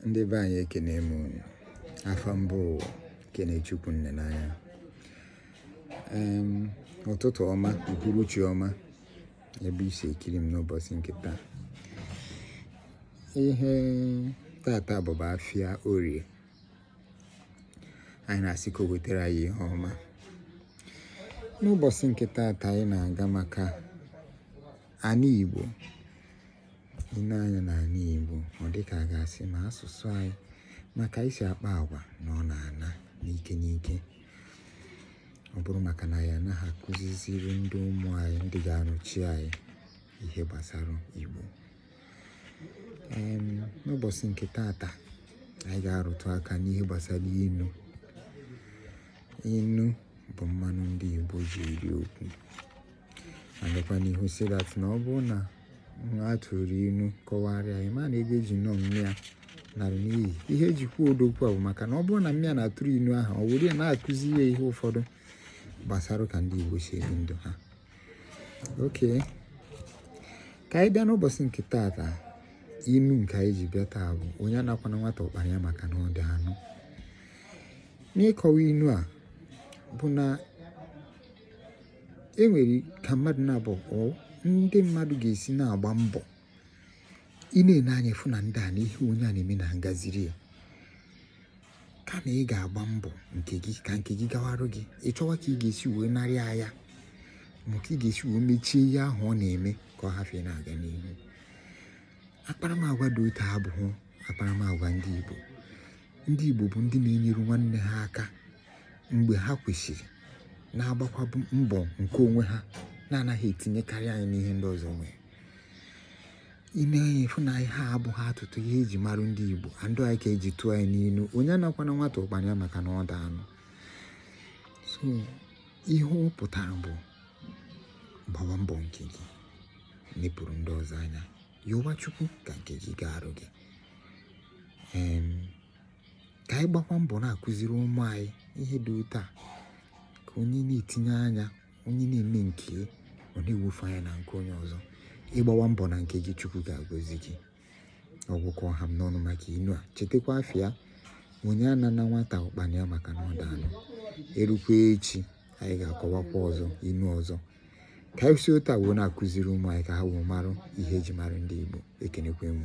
ndị be anyị ekene m afọ mbụ Kenechukwu nne n'anya. Ụtụtụ ọma, uhuruchi ọma, ebe isi ekiri m n'ụbọchị nke taa. Ihe tata bụba afịa orie, anyị na-asị ka o wetara anyị ihe ọma. N'ụbọchị nke tata anyị na-aga maka ana Igbo. Ine anya na ana Igbo, ọ dịka a ga-asị ma asụsụ anyị maka isi akpa agwa na ọ na-ana n'ike n'ike. Ọ bụrụ maka na ya anaghị akụziziri ndị ụmụ anyị ndị ga-anọchi anyị ihe gbasara Igbo. N'ụbọchị nke tata anyị ga-arụtụ aka n'ihe gbasara inu. Inu bụ mmanụ ndị Igbo ji eri okwu. Agakwa n'ihu si that na ọ bụrụ na nwa tụrụ inu kọwarịa anyị ma na ego eji nọ mmịa narị n'iyi. Ihe ejikwa odokwu a bụ maka na ọ bụrụ na mmịa na-atụrụ inu ahụ, ọ were ya na-akụzi ya ihe ụfọdụ gbasara ka ndị Igbo si ebi ndụ ha. Oke, ka anyị bịa n'ụbọchị nke tata, inu nke anyị ji bịa taa bụ onye anakwana nwata ukpana ya maka na ọ dị anụ. N'ịkọwa inu a bụ na enwere ka mmadụ na-abụ ndị mmadụ ga-esi na-agba mbọ ị na-ene anya fụ na ndị a na ihe onye a na-eme na ngaziri ya, kama ị ga-agba mbọ nke gị ka nke gị gawarụ gị. Ị chọwa ka ị ga-esi wee narịa ya, ma ka ị ga-esi wee mechie ihe ahụ ọ na-eme ka ọ hafee na-aga n'ihu. Akparamagwa dị otu abụghị akparamagwa ndị Igbo. Ndị Igbo bụ ndị na-enyere nwanne ha aka mgbe ha kwesịrị, na-agbakwa mbọ nke onwe ha, na-anaghị etinyekarị anyị n'ihe ndị ọzọ nwere. Ine anyị fụ na ihe a abụghị atụtụ ihe eji marụ ndị Igbo. Andụ anyị ka eji tụọ anyị n'inu onye anakwana nwata ukpana ya maka na ọ dị anụ. So ihe ọ pụtara bụ gbawa mbọ nke gị, mepụrụ ndị ọzọ anya, yọwa Chukwu ka nke gị ga-arụ gị. Ka anyị gbakwa mbọ na-akụziri ụmụ anyị ihe dị otu a, ka onye na-etinye anya, onye na-eme nke ọ na-ewufu anya na nke onye ọzọ. Ịgbawa mbọ na nke gị, Chukwu ga-agọzi gị. Ọgwụkọ ọha m n'ọnụ maka inu a. Chetakwa afịa onye anana nwata ukpana ya maka na ọ dị anụ. Erukwa echi anyị ga-akọwakwa ọzọ inu ọzọ, ka anyị si otu a wee na-akụziri ụmụ anyị ka ha wee marụ ihe eji marụ ndị Igbo. Ekenekwe m.